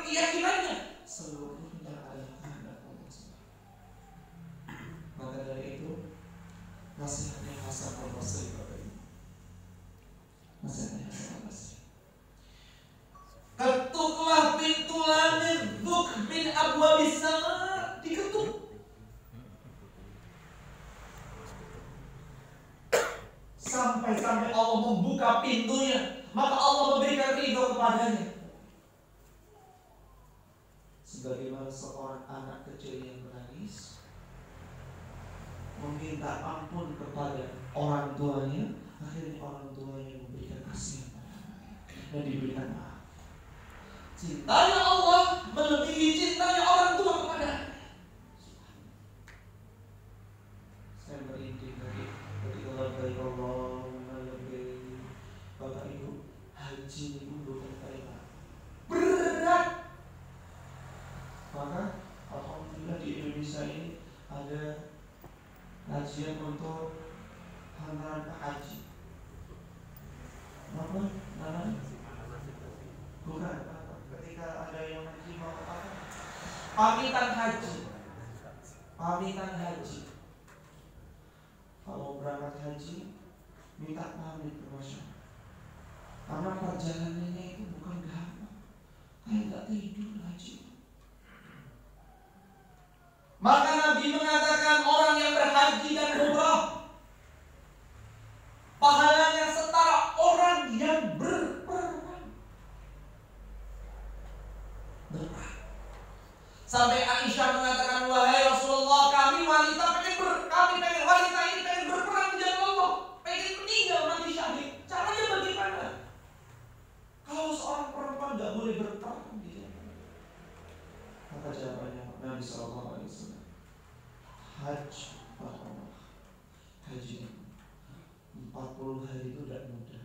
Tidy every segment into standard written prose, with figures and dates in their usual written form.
keyakinannya seluruhnya adalah kehendak Allah. Maka dari itu nasihatnya Hasan al-Basri Bapak Ibu. Nasihatnya Hasan al-Basri, ketuklah pintu langit, duk min abwabis sama, diketuk. Sampai-sampai Allah membuka pintunya, maka Allah memberikan ridho kepadanya. Sebagaimana seorang anak kecil yang menangis, meminta ampun kepada orang tuanya, akhirnya orang tuanya memberikan kasih pada anaknya dan diberikan maaf. Cintanya Allah melebihi cintanya orang tua kepada anaknya. Saya merinding tadi ketika Allah lebih Bapak Ibu, haji itu bukan kayak berat. Maka alhamdulillah di Indonesia ini ada kajian untuk hantaran haji. Apa namanya? Bukan. Ketika ada yang haji mau apa? Pamitan haji. Pamitan haji. Kalau berangkat haji, minta pamit ke masyarakat. Karena perjalanannya itu bukan gampang. Kayak nggak tidur haji. Maka Nabi mengatakan orang yang berhaji dan umrah pahalanya setara orang yang berperang. Sampai Aisyah mengatakan, wahai Rasulullah, kami wanita pengen wanita ini pengen berperang di jalan Allah, pengen meninggal mati syahid. Caranya bagaimana? Kalau seorang perempuan tidak boleh berperang di jalan Allah, maka jawabannya Nabi SAW, haji Allah. Haji 40 hari itu tidak mudah.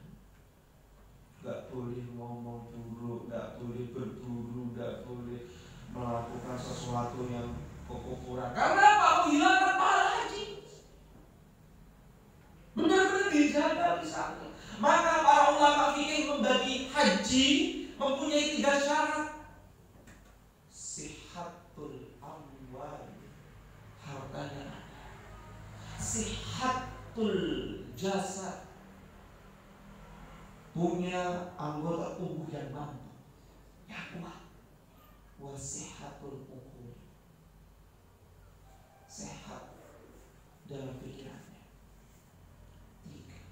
Gak boleh ngomong buruk, gak boleh berburu, gak boleh melakukan sesuatu yang kekufuran. Karena apa? Menghilangkan pahala haji. Benar-benar dijaga misalnya. Maka para ulama fikih membagi haji mempunyai 3 syarat. Sihatul amwal, hartanya ada. Sihatul jasad, punya anggota tubuh yang mampu, yang kuat. Wasihatul uqul, sehat dalam pikirannya. 3.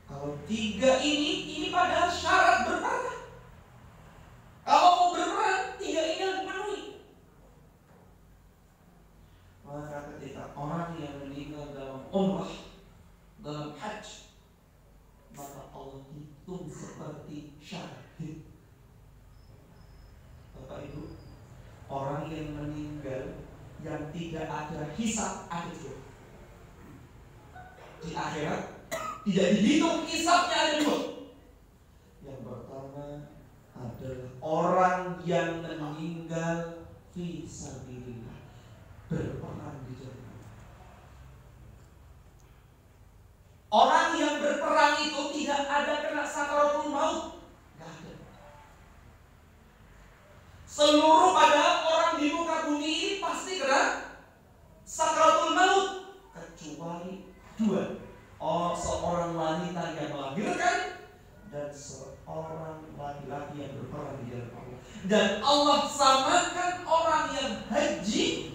Kalau 3 ini padahal syarat berperang. Kalau mau berperang, 3 ini harus dipenuhi. Maka ketika orang yang meninggal dalam umrah, dalam haji, maka Allah hitung seperti syahid. Bapak Ibu, orang yang meninggal yang tidak ada hisab ada 2. Di akhirat tidak dihitung hisabnya ada 2. Yang pertama adalah orang yang meninggal fi sabilillah, berperang di jalan Allah. Orang yang berperang itu tidak ada kena sakaratul maut, nggak ada. Seluruh pada orang di muka bumi ini pasti kena sakaratul maut, kecuali 2. Seorang wanita yang melahirkan dan seorang laki-laki yang berperang di jalan Allah. Dan Allah samakan orang yang haji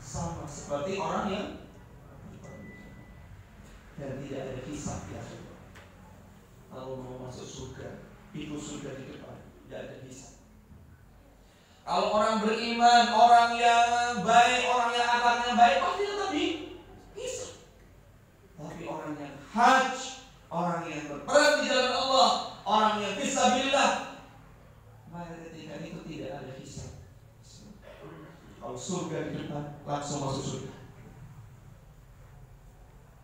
sama seperti orang yang berperang di jalan Allah. Dan tidak ada hisab di akhirat. Kalau mau masuk surga, itu surga di depan, tidak ada hisab. Kalau orang beriman, orang yang baik, orang yang akhlaknya baik, pasti tetap dihisab. Tapi orang yang haji, orang yang berperang di jalan Allah, orang yang fisabilillah, maka ketika itu tidak ada hisab. Kalau surga di depan, langsung masuk surga.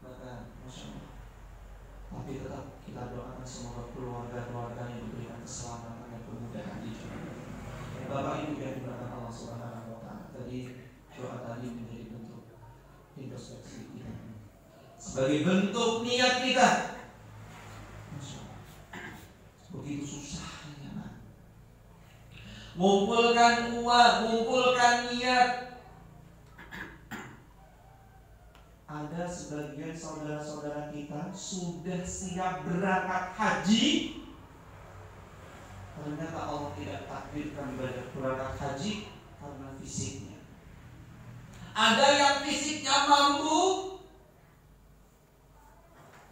Maka Masya Allah. Tapi tetap kita doakan semoga keluarga-keluarganya diberikan keselamatan dan kemudahan di jalan Allah. Bapak Ibu yang dimuliakan Allah Subhanahu wa Ta'ala, tadi doa tadi menjadi bentuk introspeksi kita, sebagai bentuk niat kita. Masya Allah, begitu susahnya, ngumpulkan uang, ngumpulkan niat. Ada sebagian saudara-saudara kita sudah siap berangkat haji, ternyata Allah tidak takdirkan berangkat haji karena fisiknya. Ada yang fisiknya mampu,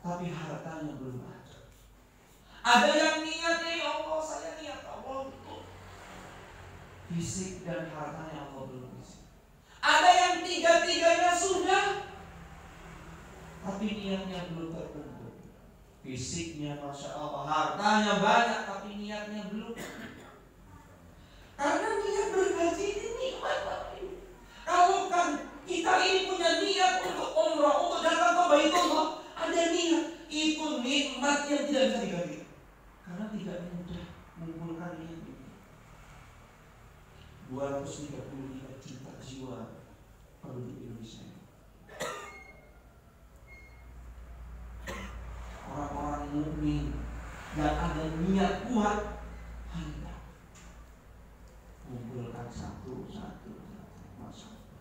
tapi hartanya belum ada. Ada yang niatnya, ya Allah saya niat Allah untuk fisik dan hartanya Allah belum bisa. Ada yang tiga-tiganya sudah, tapi niatnya belum terkumpul. Fisiknya Masya Allah, hartanya banyak, tapi niatnya belum. Karena niat berhaji ini nikmat. Kalau kan kita ini punya niat untuk umrah, untuk datang ke Baitullah, ada niat, itu nikmat yang tidak bisa diganti. Karena tidak mudah mengumpulkan niat ini. 235 juta jiwa penduduk Indonesia. Orang-orang mukmin yang ada niat kuat hendak mengumpulkan satu.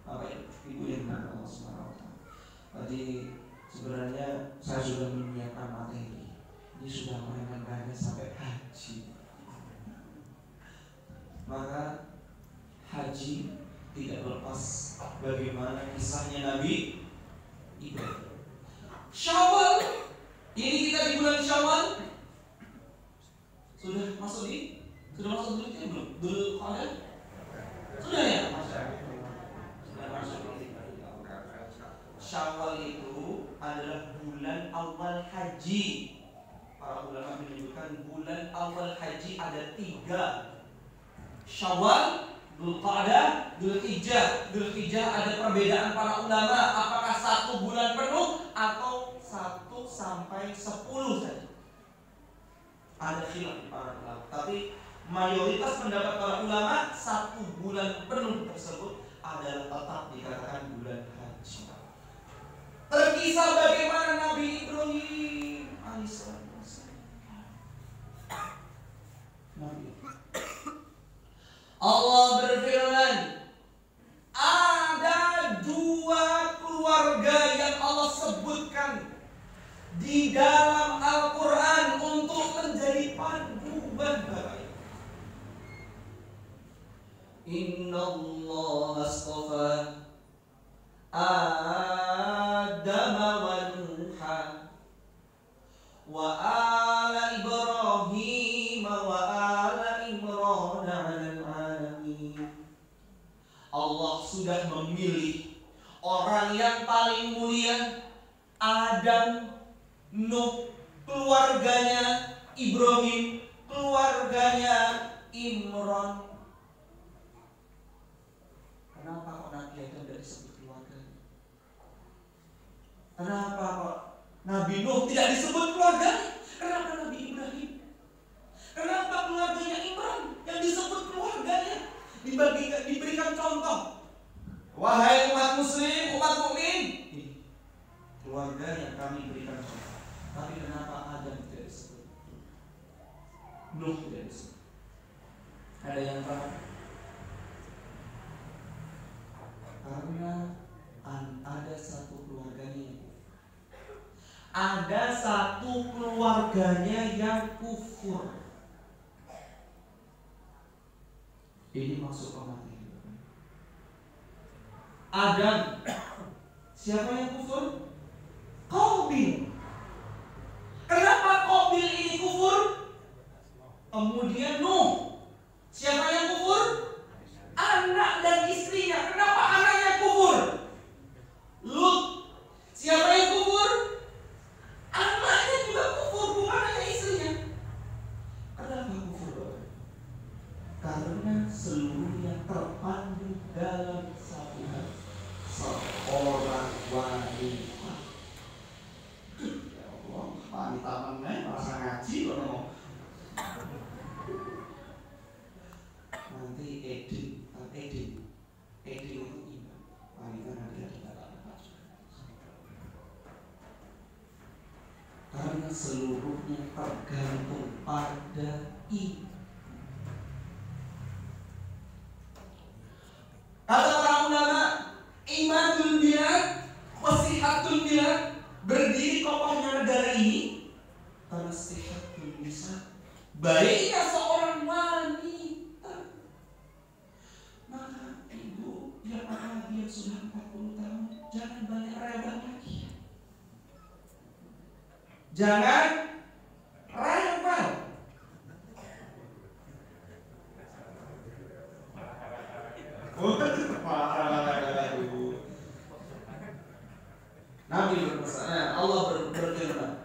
Bapak Ibu yang dimuliakan Allah Subhanahu wa taala. Tadi sebenarnya saya sudah menyiapkan materi. Ini sudah mainan banyak sampai haji. Maka haji tidak lepas bagaimana kisahnya Nabi Ibrahim. Syawal, ini kita di bulan Syawal. Sudah masuk dulu belum? Dulu ada? Sudah ya? Syawal itu adalah bulan awal haji. Para ulama menyebutkan bulan awal haji ada 3. Syawal, Dzulqa'dah, Dzulhijjah. Dzulhijjah ada perbedaan para ulama, apakah 1 bulan penuh atau 1 sampai 10 saja. Ada khilaf para ulama, tapi mayoritas pendapat para ulama 1 bulan penuh tersebut adalah tetap dikatakan bulan haji. Terkisah bagaimana Nabi Ibrahim alaihissalam. Allah berfirman, ada 2 keluarga yang Allah sebutkan di dalam Al-Quran untuk menjadi panduan bagi. Inna Allah astafa Adam wa Nuha wa ala Ibrahim wa ala Imran 'alal alamin. Allah sudah memilih orang yang paling mulia, Adam, Nuh, keluarganya Ibrahim, keluarganya Imran. Kenapa kok Nabi Adam tidak disebut keluarganya? Kenapa kok Nabi Nuh tidak disebut keluarganya? Kenapa Nabi Ibrahim? Kenapa keluarganya Imran yang disebut keluarganya? Diberikan contoh. Wahai umat muslim, umat mukmin, keluarga yang kami berikan contoh. Tapi kenapa Adam tidak disebut? Nuh tidak disebut? Ada yang tahu? Karena ada 1 keluarganya yang kufur. Ada 1 keluarganya yang kufur. Ini maksud materi. Adam, siapa yang kufur? Qabil. Kenapa Qabil ini kufur? Kemudian Nuh, siapa yang kufur? Anak dan istrinya. Kenapa anaknya kufur? Lut, siapa yang kufur? Anaknya juga kufur, bukan hanya istrinya. Kenapa kufur? Karena seluruhnya terpandu dalam satu hal, seorang wanita. Ya Allah, wanita mana merasa ngaji loh. Nanti Edin itu iman. Wanita nanti ada kata-kata. Karena seluruhnya tergantung pada iman. Kata para ulama, imadul bilad, wasihatul bilad, berdiri kokohnya negara ini karena sihatul nisa, baiknya seorang wanita. Maka ibu yang apalagi yang sudah 40 tahun, jangan banyak rewel lagi. Jangan rewel. Nabi berpesan, Allah berfirman,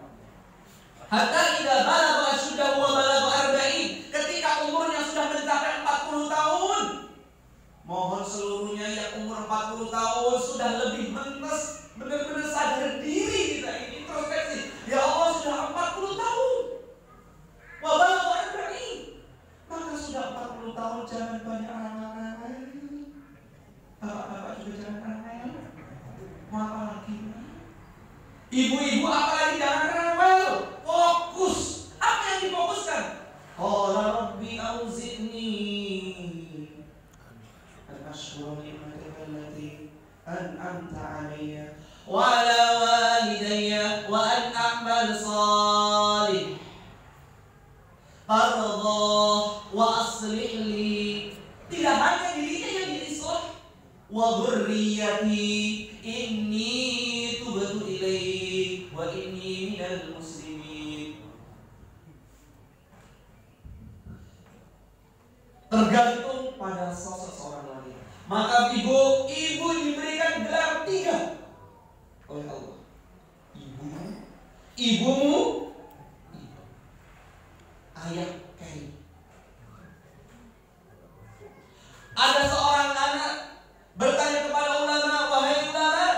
hatta idza balagha ashuddahu wa balagha 40, ketika umurnya sudah mencapai 40 tahun. Mohon seluruhnya yang umur 40 tahun sudah lebih menes, benar-benar sadar diri kita ini introspeksi. Ya Allah, sudah 40 tahun. Wa balagha 40, maka sudah 40 tahun jangan banyak amal-amal. Bapak-bapak juga jangan rewel. Mau apa lagi? Ibu-ibu apalagi jangan rewel. Fokus. Apa yang difokuskan? Qala rabbi auzi'ni an ashkura ni'mataka allati an'amta 'alayya wa 'ala walidayya wa an a'mal shalih tardah wa aslih li. Tidak hanya dirinya yang diislah, wa dzurriyyati inni tubtu ilaik wa inni minal muslimin. Tergantung pada sosok seorang wanita. Maka ibu diberikan gelar 3 oleh Allah. Ibumu, ayah karim. Ada seorang anak bertanya kepada ulama, wahai ulama,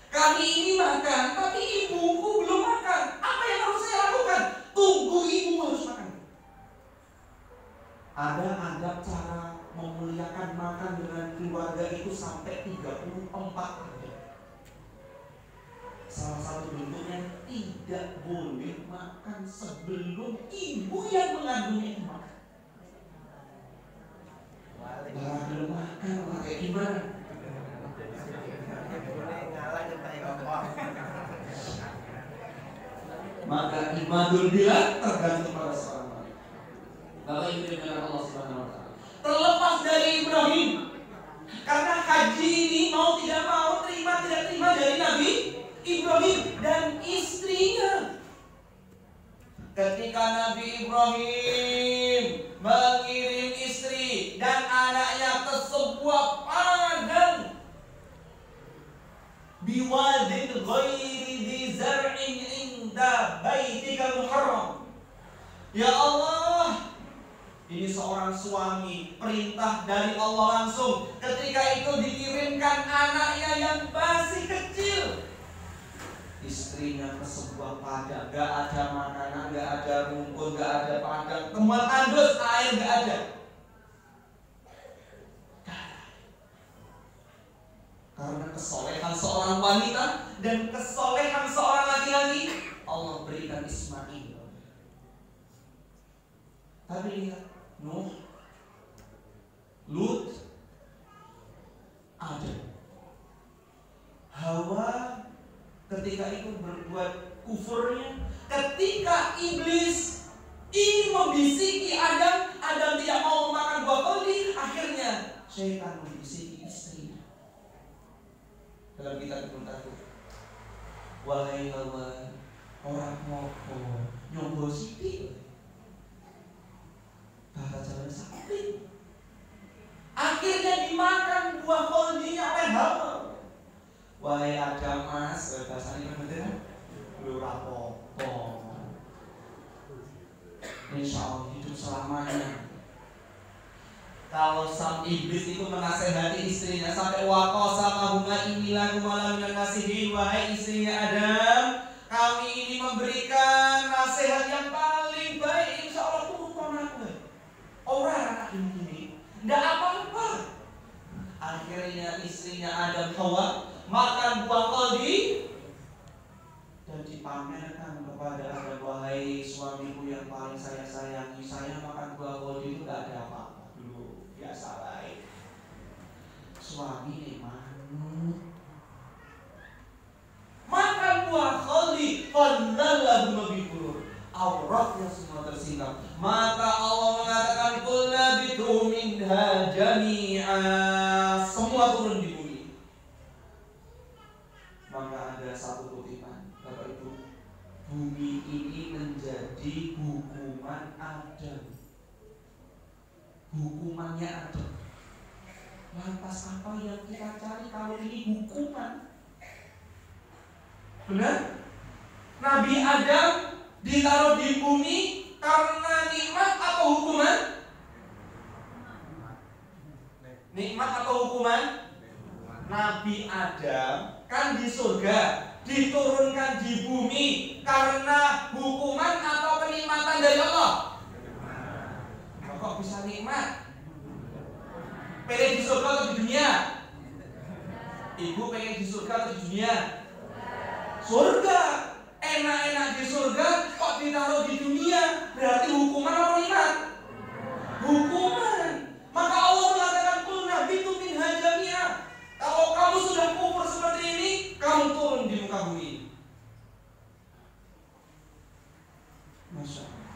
kami ini makan, tapi ibuku belum makan. Apa yang harus saya lakukan? Tunggu ibu harus makan. Ada adab cara memuliakan makan dengan keluarga itu sampai 34 adab. Salah satu bentuknya tidak boleh makan sebelum ibu yang mengandungnya itu makan. Malah belum makan, malah kayak gimana? Maka imadul bilad tergantung pada seorang wanita. Bapak Ibu dengan Allah Subhanahu wa Ta'ala. Terlepas dari Ibrahim, karena haji ini mau tidak mau, terima tidak terima dari Nabi Ibrahim dan istrinya. Ketika Nabi Ibrahim mengirim istri dan anaknya ke sebuah padang biwadin ghairi dzi zar'in inda baitikal muharram. Ya Allah, ini seorang suami, perintah dari Allah langsung. Ketika itu dikirimkan anaknya yang masih kecil, istrinya ke sebuah padang, gak ada makanan, gak ada rumput, gak ada padang, tempat tandus, air gak ada. Karena kesolehan seorang wanita dan kesolehan seorang laki-laki, Allah berikan Ismail. Tapi lihat, Nuh, Lut, Adam, Hawa ketika itu berbuat kufurnya. Ketika iblis ingin membisiki Adam, Adam tidak mau memakan buah koldi, akhirnya syaitan membisiki istrinya. Dalam kitab Ibnu Taimiyah, wahai Hawa, orang ngopo nyombo sithik, bahasa Jawa sakit. Akhirnya dimakan buah koldinya oleh Hawa. Wahai Adam mas, bahasa ini bener, lu rapopo. Insya Allah hidup selamanya. Kalau sang iblis itu menasehati istrinya sampai waqasamahuma inilah kumalamin nasihin, wahai istrinya Adam, kami ini memberikan nasihat yang paling baik. Insya Allah turun aku. Orang anak ini tidak apa-apa. Akhirnya istrinya Adam Hawa makan buah koldi dan dipamerkan kepada Adam, wahai suamiku yang paling saya sayangi, saya makan buah koldi itu tidak ada apa-apa. Dulu biasa baik. suami manut. Makan buah kholi, fadallahu biqulur. Auratnya semua tersingkap. Maka Allah mengatakan qulna bitu minha jami'a. Semua turun di bumi. Maka ada satu kutipan, Bapak Ibu, bumi ini menjadi hukuman Adam. Hukumannya Adam. Lantas apa yang kita cari kalau ini hukuman? Benar? Nabi Adam ditaruh di bumi karena nikmat atau hukuman? Nikmat atau hukuman? Nabi Adam kan di surga, diturunkan di bumi karena hukuman atau kenikmatan dari Allah? Kok bisa nikmat? Pengen di surga atau di dunia? Ibu pengen di surga atau di dunia? Surga. Enak-enak di surga kok ditaruh di dunia? Berarti hukuman apa nikmat? Hukuman. Maka Allah mengatakan qulna bitu minha jami'a. Kalau kamu sudah kufur seperti ini, kamu turun di muka bumi. Masya Allah.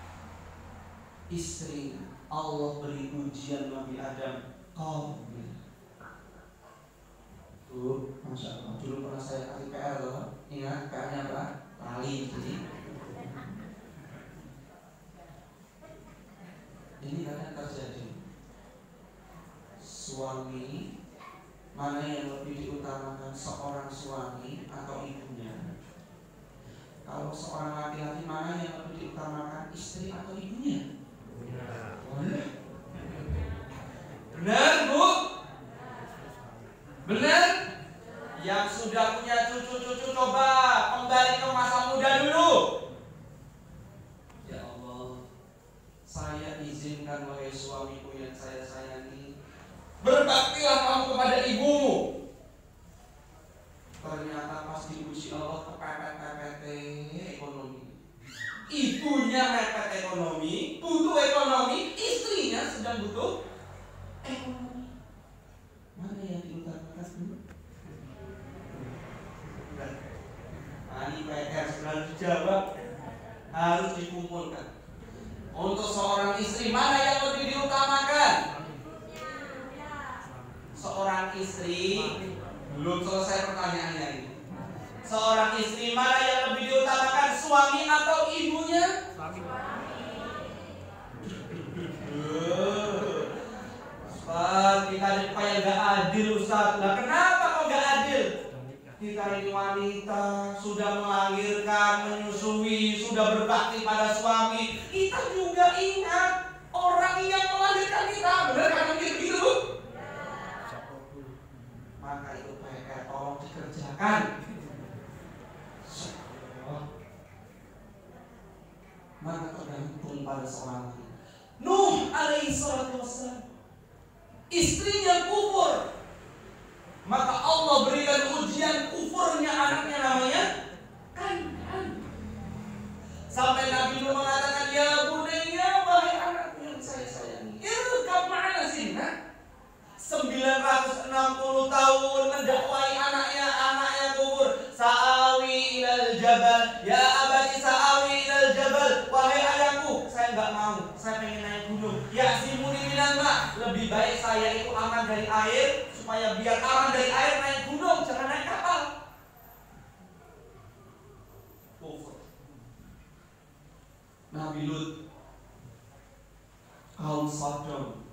Istri Allah beri ujian Nabi Adam. Tuh, Masya Allah. Dulu pernah saya kasih PR loh. Ingat PR-nya apa? Lali. Ini kadang terjadi. Suami, mana yang lebih diutamakan, seorang suami atau ibunya? Kalau seorang laki-laki, mana yang lebih diutamakan, istri atau ibunya? Benar, Bu? Benar? Yang sudah punya cucu-cucu coba kembali ke masa muda dulu. Ya Allah, saya izinkan wahai suamiku yang saya sayangi, berbaktilah kamu kepada ibumu. Ternyata pas diuji Allah kepepet-pepet ekonomi. Ibunya mepet ekonomi, butuh ekonomi, istrinya sedang butuh ekonomi. Mana yang diutamakan dulu? Ini PR sudah dijawab, harus dikumpulkan. Untuk seorang istri, mana yang lebih diutamakan? Seorang istri, belum selesai pertanyaannya ini. Seorang istri, mana yang lebih diutamakan, suami atau ibunya? Ustaz, kita kayak gak adil, Ustaz. Nah, kenapa kok gak adil? Kita ini wanita, sudah melahirkan, menyusui, sudah berbakti pada suami. Kita juga ingat orang yang melahirkan kita. Benar kan mungkin begitu, Bu? Maka itu PR tolong dikerjakan. Maka tergantung pada seorang wanita. Nuh alaihi salatu wassalam, istrinya kufur, maka Allah berikan ujian kufurnya anaknya, namanya Kan'an. Sampai Nabi Nuh mengatakan, ya bunayya, wahai anakku yang saya sayangi, irkab ma'ana sinna. 960 tahun mendakwai anaknya kufur. Sa'awi ilal jabal, ya abadi sa'awi ilal jabal. Wahai ayahku, saya enggak mau, saya pengen naik gunung. Ya simuni minal ma, lebih baik saya itu aman dari air, supaya biar aman dari air naik gunung, jangan naik kapal. Kufur. Nabi Lut, kaum Sodom,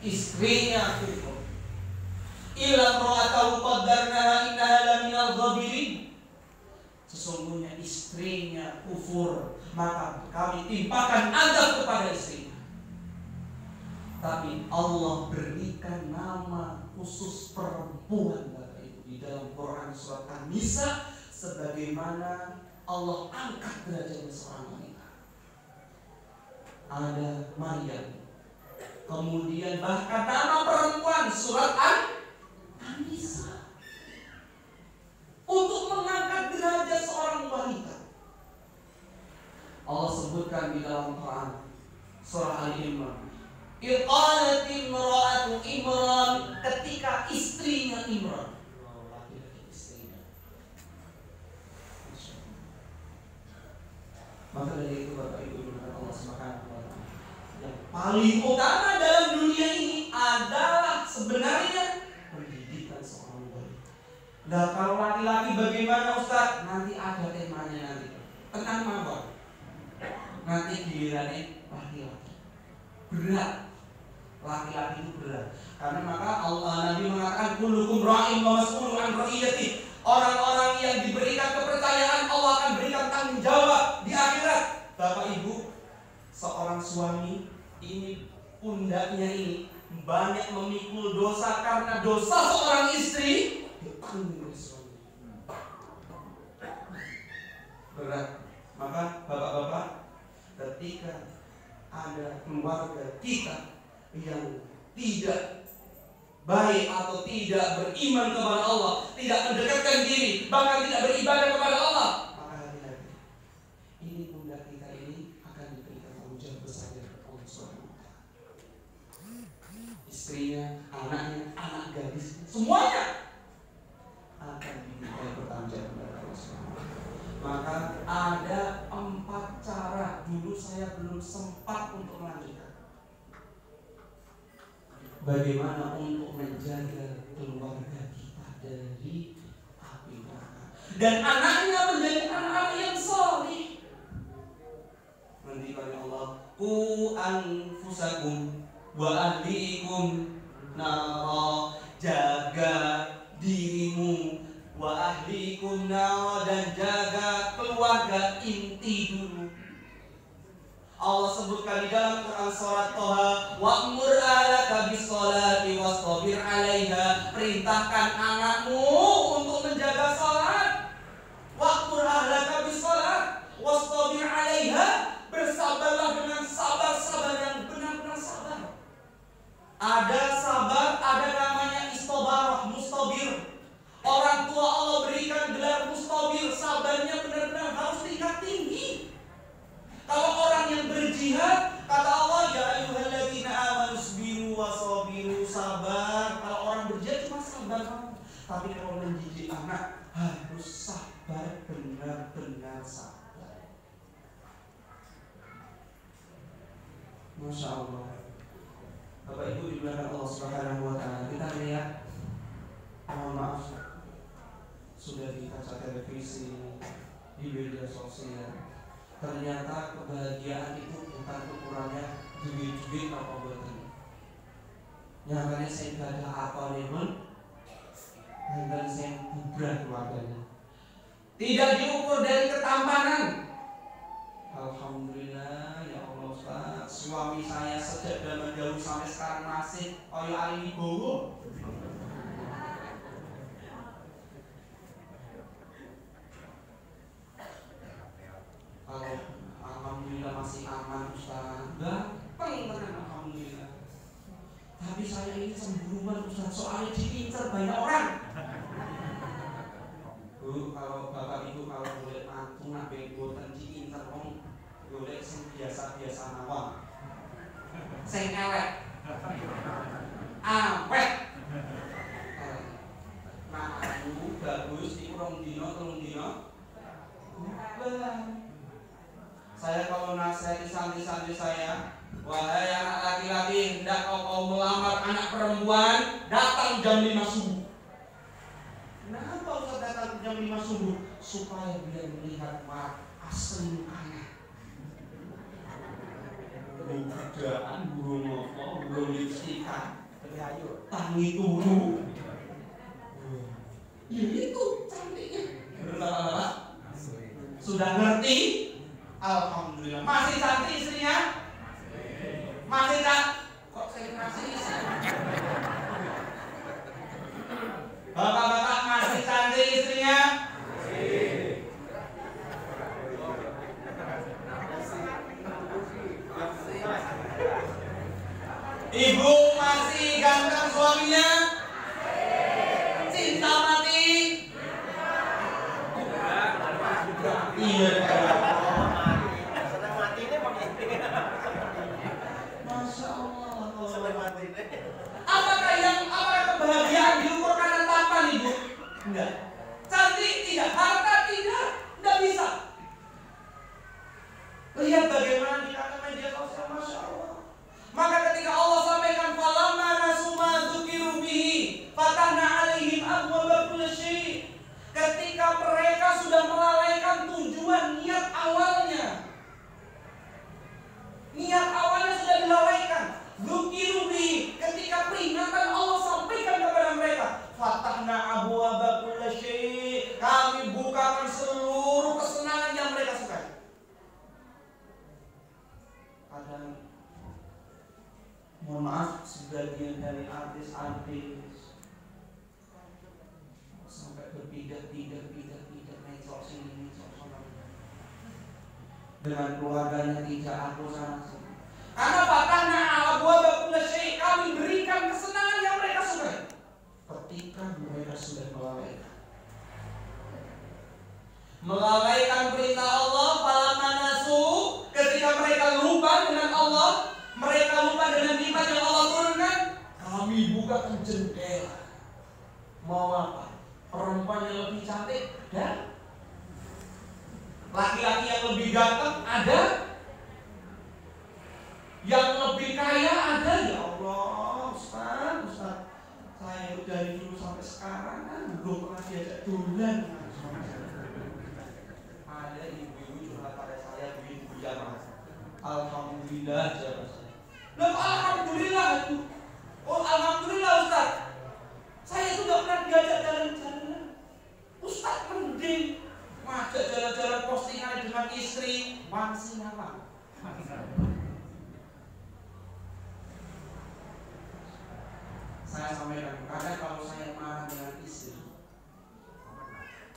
istrinya kufur. Ila ra'atahu qaddarnaha innaha laminal ghabirin. Sesungguhnya istrinya kufur, maka kami timpakan azab kepada istrinya. Tapi Allah berikan nama khusus perempuan, Bapak Ibu, di dalam Quran surat An-Nisa, sebagaimana Allah angkat derajat seorang wanita. Ada Maryam. Kemudian bahkan nama perempuan surat An-Nisa, untuk mengangkat derajat seorang wanita. Allah sebutkan di dalam Quran surah Al-Imran, Iqalat imra'atu Imran, ketika istrinya Imran, laki-laki istrinya. Maka dari itu Bapak Ibu dimuliakan Allah Subhanahu wa taala, yang paling utama dalam dunia ini adalah sebenarnya pendidikan seorang bayi. Nah, kalau laki-laki bagaimana Ustaz? Nanti ada temanya nanti. Tenang mawar. Nanti gilirannya laki-laki. Berat. Laki-laki itu berat. Karena maka Allah Nabi mengatakan kullukum ra'in wa mas'ulun an ra'iyati. Orang-orang yang diberikan kepercayaan Allah akan berikan tanggung jawab di akhirat. Bapak Ibu, seorang suami ini pundaknya ini banyak memikul dosa karena dosa seorang istri ditanggung oleh suami. Berat. Maka bapak-bapak, ketika ada keluarga kita yang tidak baik atau tidak beriman kepada Allah, tidak mendekatkan diri, bahkan tidak beribadah kepada Allah, maka hati-hati. Ini pundak kita ini akan diberikan tanggung jawab besar dari Allah Subhanahu wa taala. Istrinya, anaknya, anak gadis, semuanya akan diberikan bertanggung jawab kepada Allah Subhanahu wa taala. Maka ada 4 cara. Dulu saya belum sempat untuk melanjutkan. Bagaimana untuk menjaga keluarga kita dari api neraka dan anaknya menjadi anak-anak yang saleh. Nanti oleh Allah, qu anfusakum wa ahlikum nara, jaga dirimu, wa ahlikum nara, dan jaga keluarga inti dulu. Allah sebutkan di dalam Quran surat Toha, wa'mur ahlaka bis-sholati wastabir 'alaiha, perintahkan anakmu untuk menjaga salat. Wa'mur ahlaka bis-sholat wastabir 'alaiha, bersabarlah dengan sabar yang benar-benar sabar. Ada sabar, ada namanya istobarah, mustabir. Orang tua Allah berikan gelar mustabir, sabarnya benar-benar harus tingkat tinggi. Kalau orang yang berjihad, kata Allah, ya ayyuhalladzina amanu sabiru wasabiru, sabar. Kalau orang berjihad cuma sabar, tapi kalau mendidik anak harus sabar, benar-benar sabar. Masya Allah. Bapak Ibu dimuliakan Allah Subhanahu wa taala. Kita lihat, mohon maaf, sudah di kaca televisi, di media sosial, ternyata kebahagiaan itu bukan ukurannya duit-duit apa buatan. Nyatanya saya tidak ada apa nih, dan saya bubrah keluarganya. Tidak diukur dari ketampanan. Alhamdulillah ya Allah Ustaz, suami saya sejak zaman dahulu sampai sekarang masih kaya Ali Bowo. Kalau alhamdulillah masih aman Ustaz, gampang tenang alhamdulillah. Tapi saya ini cemburuan Ustaz, soalnya diincar banyak orang. Bu, kalau Bapak Ibu kalau boleh mantu nabe boten diincar wong, boleh sing biasa-biasa mawon. Sing elek. Awet. Nah, aku bagus di rong dino, 3 dino. Saya kalau nasihati santri-santri saya, wahai anak laki-laki, hendak kau melamar anak perempuan, datang jam 5 subuh. Kenapa Ustaz datang jam 5 subuh? Supaya dia melihat asli mukanya. Belum kerjaan, belum apa, belum lipstikan, tangi turu. Ya itu cantiknya. Berapa? Sudah ngerti? Alhamdulillah. Masih cantik istrinya? Masih cantik? Kok saya masih istri? Bapak-bapak masih cantik istrinya? Ibu masih ganteng suaminya? Cinta mati? Iya. Masya Allah, Apakah kebahagiaan diukur karena tampan, Ibu? Enggak. Cantik tidak, harta tidak bisa. Lihat bagaimana dikatakan media sosial, Masya Allah. Maka ketika Allah sampaikan falamma nasu ma dzukiru bihi fatahna 'alaihim abwaaba kulli syai'. Ketika mereka sudah melalaikan tujuan niat awalnya. Niat awalnya sudah dilalaikan. Dzukiru bihi, ketika peringatan Allah sampaikan kepada mereka, fatahna abwaaba kulli syai'. Kami bukakan seluruh kesenangan yang mereka sukai. Kadang mohon maaf, sebagian dari artis-artis sampai berpindah-pindah mencok sini, mencok sana. Dengan keluarganya tidak aku sana sini. Karena fatahna abwaaba kulli syai', kami berikan kesenangan yang mereka sukai. Ketika mereka sudah melalaikan perintah Allah, falamma nasu, ketika mereka lupa dengan Allah, mereka lupa dengan nikmat yang Allah turunkan, kami bukakan jendela. Mau apa? Perempuan yang lebih cantik ada, laki-laki yang lebih ganteng ada, yang lebih kaya ada. Ya Allah, Ustaz, saya dari dulu sampai sekarang kan belum pernah diajak dolan. Ada ibu-ibu curhat pada saya, ibu jamaah. Alhamdulillah jamaah saya. Loh, alhamdulillah itu. Oh, alhamdulillah Ustaz. Saya itu gak pernah diajak jalan-jalan. Ustaz mending ngajak jalan-jalan postingan dengan istri, masih apa? Saya sampaikan, karena kalau saya marah dengan istri,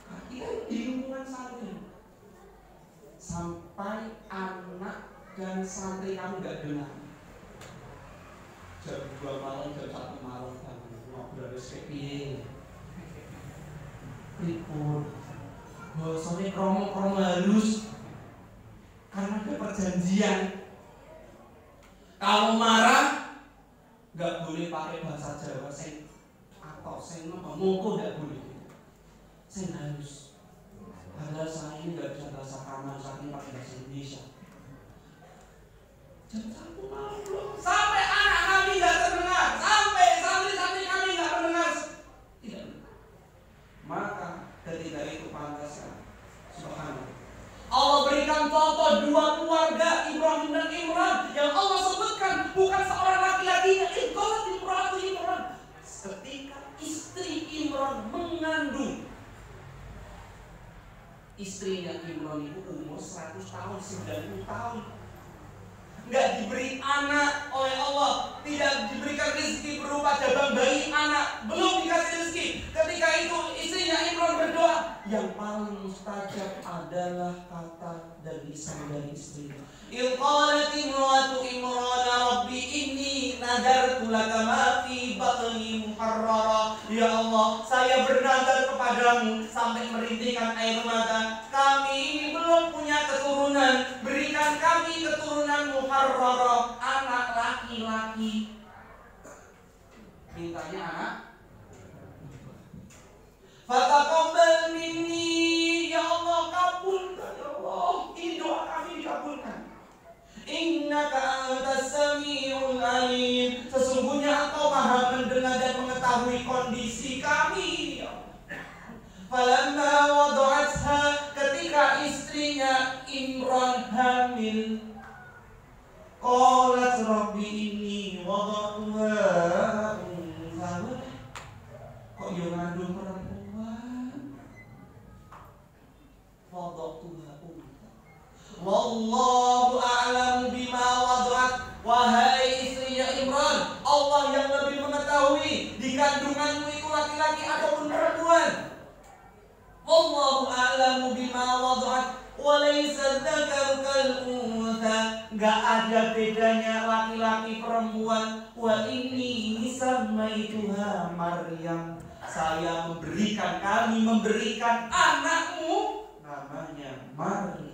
akhirnya di lingkungan saya sampai anak dan santri kamu gak dengar. Jam 2 malam, jam 1 malam kamu ngobrol SPP ribut, bahasanya kromo halus, karena ada perjanjian. Kalau marah gak boleh pakai bahasa Jawa atau moko gak boleh. Saya halus. Padahal saya ini gak bisa bahasa Kamal, saya ini pakai bahasa Indonesia. Jam 1 malam belum. Sampai anak kami gak terdengar, sampai santri-santri kami gak terdengar. Tidak. Maka ketika itu pantasnya, subhanallah, Allah berikan contoh dua keluarga, Ibrahim dan Imran, yang Allah sebutkan bukan seorang laki-lakinya, Imran. Ketika istri Imran mengandung, istrinya Imran itu umur 100 tahun, 90 tahun, nggak diberi anak oleh Allah, tidak diberikan rezeki berupa jabang bayi, anak belum dikasih rezeki. Ketika itu istrinya Imran berdoa, yang paling mustajab adalah kata dan lisan dari istrinya. Il qalat imratu Imran rabbi inni nadartu laka ma fi batni muharrara. Ya Allah, saya bernadar kepadamu sampai merintihkan air mata. Kami ini belum punya keturunan, berikan kami keturunan muharrara, anak laki-laki. Mintanya anak. Fataqabbal minni, ya Allah, kabulkan ya Allah, ini doa kami dikabulkan. Innaka antas samiul alim, sesungguhnya Engkau Maha mendengar dan mengetahui kondisi kami. Falamma wada'atha, ketika istrinya Imran hamil, qalat rabbi inni wada'tuha untha. Kok yo ngandung perempuan? Wada'tuha untha. Wallahu a'lamu bima wada'at. Wahai istrinya Imran, Allah yang lebih mengetahui di kandunganmu itu laki-laki ataupun perempuan. Wallahu a'lamu bima wada'at wa laysa dzakaru kal untha. Enggak ada bedanya laki-laki perempuan. Wa inni samaituha Maryam. Saya kami memberikan anakmu namanya Maryam.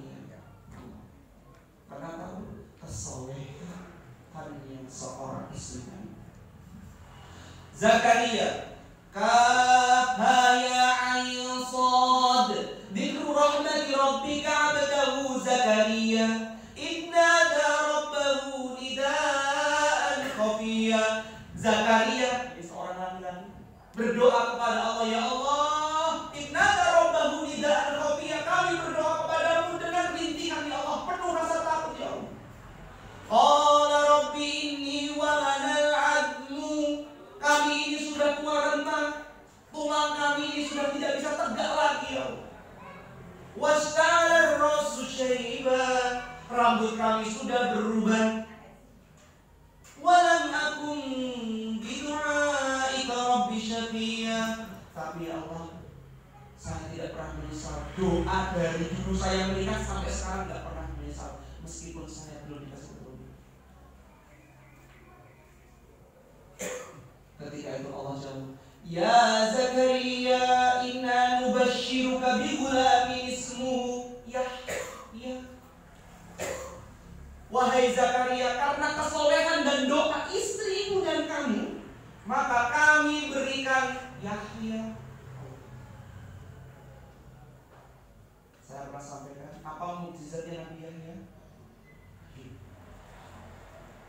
Karena tahu kesolehan, hanya seorang istri Nabi. Zakaria, kafha ya ain sad, dzikru rahmati rabbika 'abdahu Zakaria, idnada rabbahu nidaan khafiyya. Zakaria, ini seorang laki-laki, berdoa kepada Allah, ya Allah, idnada rabbahu nidaan khafiyya, kami berdoa kepadamu dengan rintihan ya Allah, penuh rasa takut ya Allah. Qala rabbi inni wahanal 'azmu, kami ini sudah tua renta, tulang kami ini sudah tidak bisa tegak lagi ya Allah. Wasta'ala ar-rasu syaiba, rambut kami sudah berubah. Walam akun bidu'aika rabbi syaqiyya, tapi ya Allah, saya tidak pernah menyesal doa dari dulu saya menikah sampai sekarang, tidak pernah menyesal meskipun saya belum dikasih keturunan. Ketika itu Allah jawab, ya Zakaria, inna nubashiruka bi ghulamin ismuhu Yahya. Wahai Zakaria, karena kesolehan dan doa istrimu dan kamu, maka kami berikan Yahya. Saya pernah sampaikan apa mukjizatnya Nabi Yahya?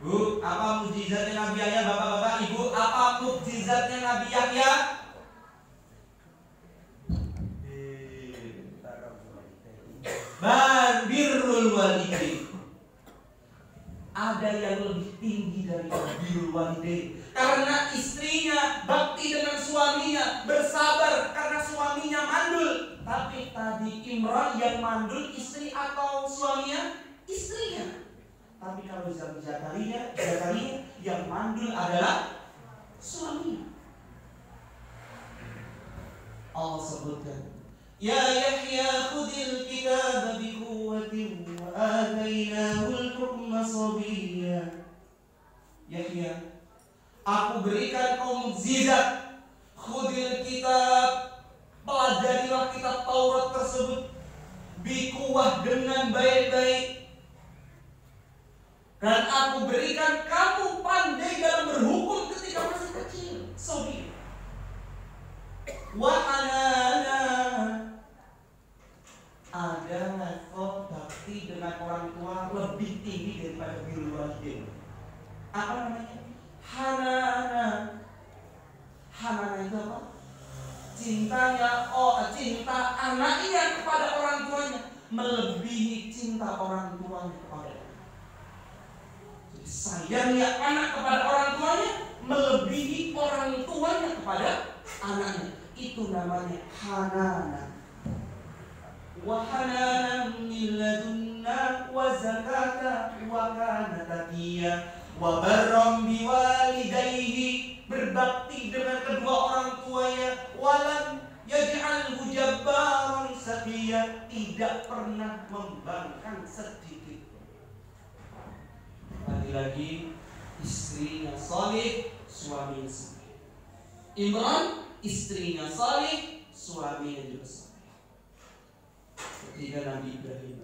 Bu, apa mukjizatnya Nabi Yahya? Bapak-bapak, ibu, apa mukjizatnya Nabi Yahya? Birrul walidain. Ada yang lebih tinggi dari birrul walidain, karena istrinya bakti dengan suaminya, bersabar karena suaminya mandul. Tapi tadi Imran yang mandul istri atau suaminya? Istrinya. Tapi kalau Zakaria yang mandul adalah suaminya. Allah sebutkan, ya Yahya khudil kitaba bi quwwatin wa atainahul hukma sabiyya. Yahya, aku berikan kau mukjizat. Khudil kitab, pelajarilah kitab Taurat tersebut, bi quwwah, dengan baik-baik. Dan aku berikan kamu pandai dalam berhukum ketika masih kecil. Sabiyya. Wa anana, ada level bakti dengan orang tua lebih tinggi daripada birrul walidain. Apa namanya? Hanana. Hanana itu apa? Cinta anaknya kepada orang tuanya melebihi cinta orang tuanya kepada dia. Jadi sayangnya anak kepada orang tuanya melebihi orang tuanya kepada anaknya. Itu namanya hanana. Wa hananan min ladunna wa zakata wa kana taqiyya wa barram biwalidayhi, berbakti dengan kedua orang tuanya, walam yaj'alhu jabbaran shaqiyya, tidak pernah membangkang sedikit. Lagi-lagi istrinya saleh, suaminya saleh. Imran, istrinya saleh, suaminya juga saleh. Ketika Nabi Ibrahim,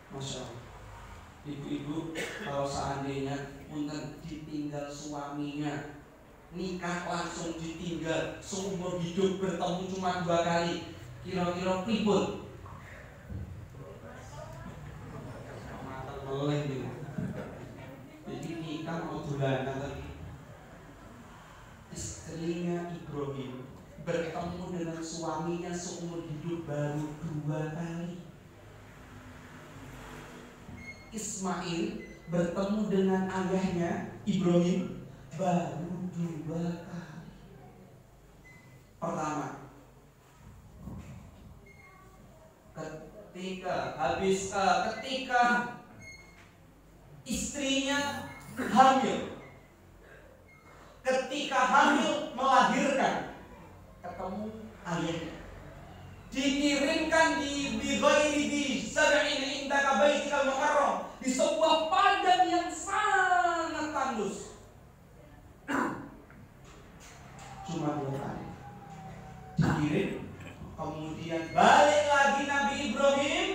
Masya Allah, ibu-ibu kalau seandainya punten ditinggal suaminya, nikah langsung ditinggal, seumur hidup bertemu cuma 2 kali, kira-kira pripun? Mata meleng gitu. Jadi nikah mau dolanan lagi. Istrinya Ibrahim bertemu dengan suaminya seumur hidup baru 2 kali. Ismail bertemu dengan ayahnya Ibrahim baru 2 kali. Pertama, ketika istrinya hamil, ketika hamil melahirkan, ketemu ayahnya, dikirimkan di bighairi sab'in indaka baitikal muharram, di sebuah padang yang sangat tandus. Cuma 2 kali dikirim, kemudian balik lagi Nabi Ibrahim.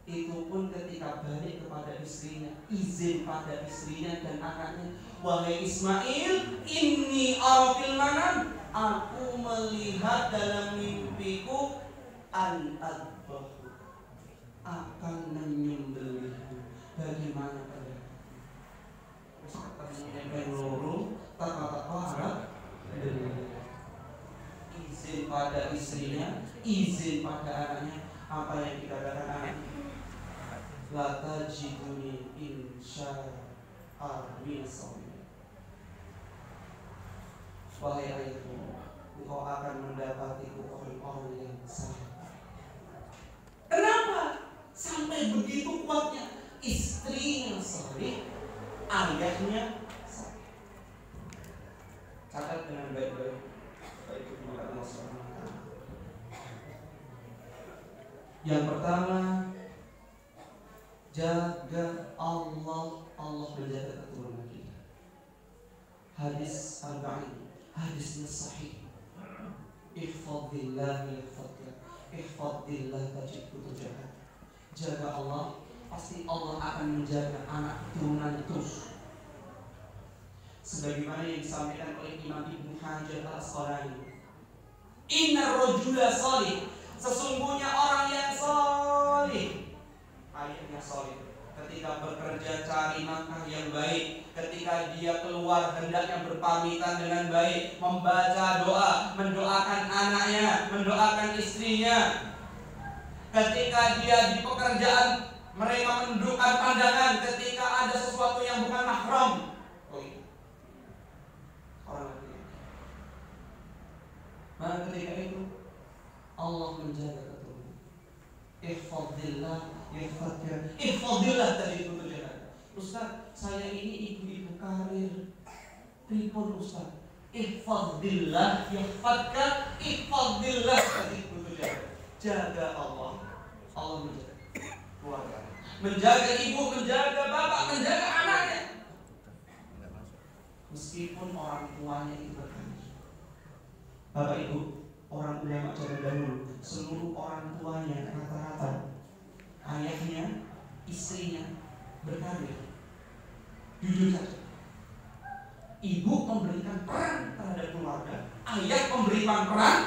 Itu pun ketika balik kepada istrinya, izin pada istrinya dan anaknya, wahai Ismail, inni ara fil manam, aku melihat dalam mimpiku an adbahu, akan menyembelihmu. Bagaimana kalian? Terus katanya yang loro, kata-kata Arab, izin pada istrinya, izin pada anaknya. Apa yang dikatakan anaknya? La tajiduni insya'Allah minas-sabirin. Wahai ayahku, engkau akan mendapatiku orang-orang yang sabar. Kenapa? Sampai begitu kuatnya. Istrinya saleh, ayahnya saleh. Catat dengan baik-baik. Baik-baik Allah SWT. Yang pertama, jaga Allah menjaga keturunan kita. Hadis arba'in, hadisnya sahih. Ihfadillah yahfadka, ihfadillah tajidhu tujahak. Jaga Allah, pasti Allah akan menjaga anak keturunan terus. Sebagaimana yang disampaikan oleh Imam Ibnu Hajar al-Asqalani, inna rajula salih, sesungguhnya orang yang salih, ayahnya salih, ketika bekerja cari nafkah yang baik, ketika dia keluar hendaknya berpamitan dengan baik, membaca doa, mendoakan anaknya, mendoakan istrinya. Ketika dia di pekerjaan, mereka menundukkan pandangan ketika ada sesuatu yang bukan mahram. Orang laki-laki. Maka ketika itu Allah menjaga keturunan. Ihfadillah yahfadka, ihfadillah tajidhu tujahak. Ustaz, saya ini ibu-ibu karir. Pripun Ustaz? Ihfadillah yahfadka, ihfadillah tajidhu tujahak. Jaga Allah, Allah menjaga keluarga, menjaga ibu, menjaga bapak, menjaga anaknya. Meskipun orang tuanya itu berkali, bapak ibu, orang ulama zaman dahulu, seluruh orang tuanya rata-rata ayahnya, istrinya berkarir. Jujur saja, ibu memberikan peran terhadap keluarga, ayah memberikan peran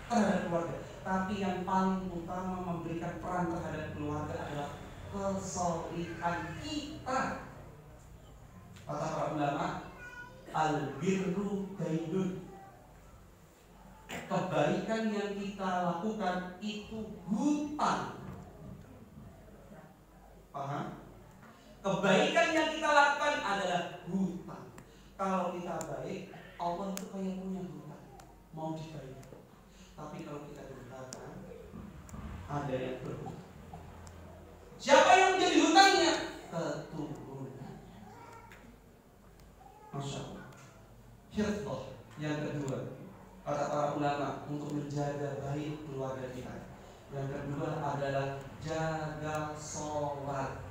terhadap keluarga. Tapi yang paling utama memberikan peran terhadap keluarga adalah kesolihan kita. Kata para ulama, al-birru dainun. Kebaikan yang kita lakukan itu hutang. Paham? Kebaikan yang kita lakukan adalah hutang. Kalau kita baik, Allah itu kayak punya hutang, mau dibayar. Tapi kalau kita berhutang, ada yang berhutang. Siapa yang menjadi hutangnya? Keturunan. Masya Allah. Hifdzah yang kedua, kata para ulama, untuk menjaga baik keluarga kita. Yang kedua adalah jaga sholat.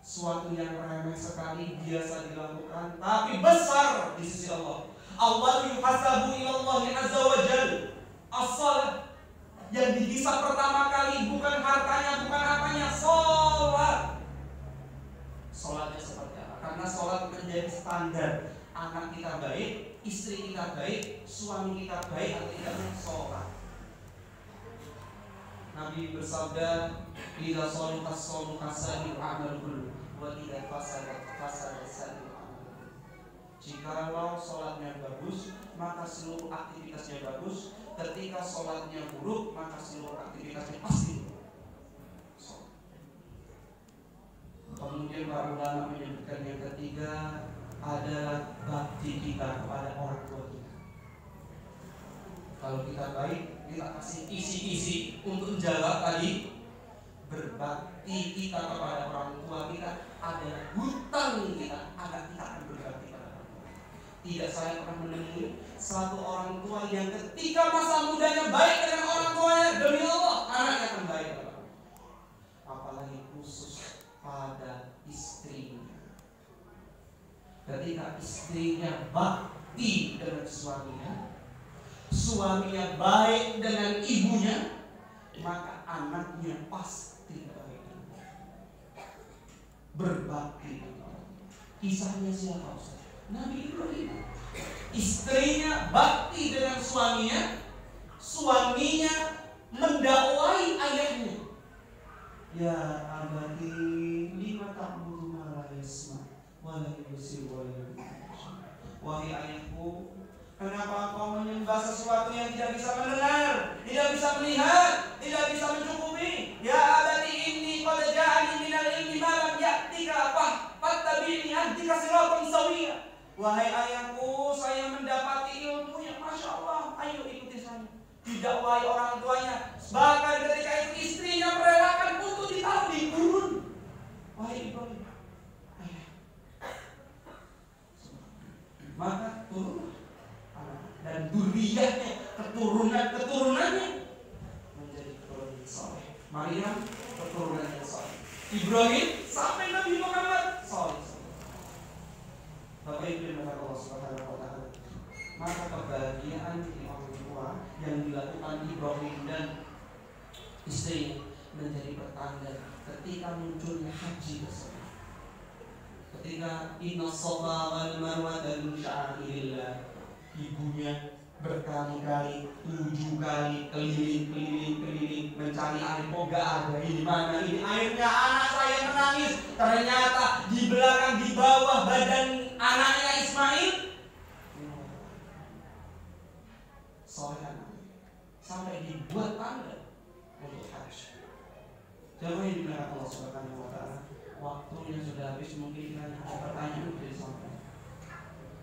Suatu yang remeh sekali biasa dilakukan, tapi besar di sisi Allah. Awal yuhasabu ilallahi azza wa jalla as-salat. Yang dihisab pertama kali bukan hartanya, bukan apanya, sholat. Sholatnya seperti apa? Karena sholat menjadi standar. Anak kita baik, istri kita baik, suami kita baik, artinya sholat. Nabi bersabda, "Idza shalatas shaluha sa'irul a'mal kullu, wa idza fasadat sa'irul a'mal." Jikalau sholatnya bagus, maka seluruh aktivitasnya bagus. Ketika sholatnya buruk, maka seluruh aktivitasnya pasti buruk. Kemudian para ulama menyebutkan yang ketiga adalah bakti kita kepada orang tua kita. Kalau kita baik, kita kasih isi-isi untuk menjawab tadi. Berbakti kita kepada orang tua kita adalah hutang kita agar kita akan berbakti pada orang tua. Tidak saya pernah menemui satu orang tua yang ketika masa mudanya baik dengan orang tuanya, demi Allah anaknya akan baik dengan orang tua. Apalagi khusus pada istrinya. Ketika istrinya bakti dengan suaminya, suaminya baik dengan ibunya, maka anaknya pasti baik. berbakti. Kisahnya siapa Ustaz? Nabi Ibrahim. Istrinya bakti dengan suaminya, suaminya mendakwai ayahnya. Ya abadi lima ta'budu ma la yasma wa la yubsir wa la yubsir. Wahai ayahku, kenapa kau menyembah sesuatu yang tidak bisa mendengar, tidak bisa melihat, tidak bisa mencukupi? Ya abadi inni qad ja'ani minal ilmi ma lam ya'tika fattabi'ni ahdika siratan sawiyya. Wahai ayahku, saya mendapati ilmu yang Masya Allah, ayo ikuti saya. Didakwai orang tuanya, bahkan ketika itu istrinya merelakan untuk ditaruh di gurun. Wahai Ibrahim, ayah, maka turunlah dan duriyahnya, keturunannya menjadi keturunan yang saleh. Maryam keturunan yang saleh, Ibrahim sampai Nabi Muhammad saleh. Bapak Ibu yang Allah Subhanahu wa taala, maka kebahagiaan di orang tua yang dilakukan Ibrahim dan istrinya menjadi pertanda ketika munculnya haji tersebut. Ketika inna shafa wal marwa min sya'airillah, ibunya berkali-kali, 7 kali keliling mencari air. Kok gak ada, ini mana ini airnya? Anak saya menangis. Ternyata di belakang, di bawah badan anaknya Ismail soalnya sampai dibuat tanda untuk haji. Jamaah yang dimuliakan Allah Subhanahu wa taala, waktunya sudah habis. Mungkin kita ada pertanyaan untuk disampaikan.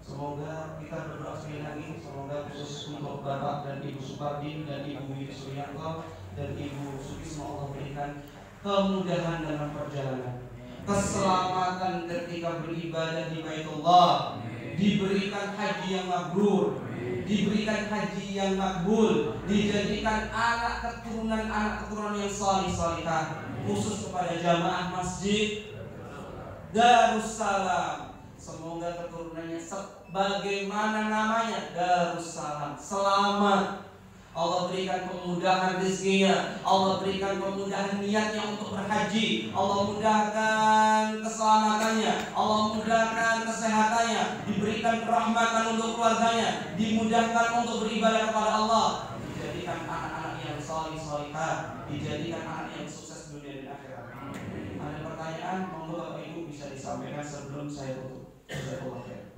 Semoga kita berdoa sekali lagi, semoga khusus untuk Bapak dan Ibu Supardi dan Ibu Wiwi Suryanto dan Ibu Sukisma, Allah berikan kemudahan dalam perjalanan, keselamatan ketika beribadah di Baitullah, diberikan haji yang mabrur, diberikan haji yang makbul, dijadikan anak keturunan yang salih-salihah, khusus kepada jamaah Masjid Darussalam. Semoga keturunannya sebagaimana namanya, Darussalam, selamat. Allah berikan kemudahan rezekinya, Allah berikan kemudahan niatnya untuk berhaji, Allah mudahkan keselamatannya, Allah mudahkan kesehatannya, diberikan kerahmatan untuk keluarganya, dimudahkan untuk beribadah kepada Allah, dijadikan anak-anak yang salih-salihah, dijadikan anak yang sukses dunia dan akhirat. Ada pertanyaan, monggo Bapak Ibu bisa disampaikan sebelum saya tutup. Jazakallahu khairan.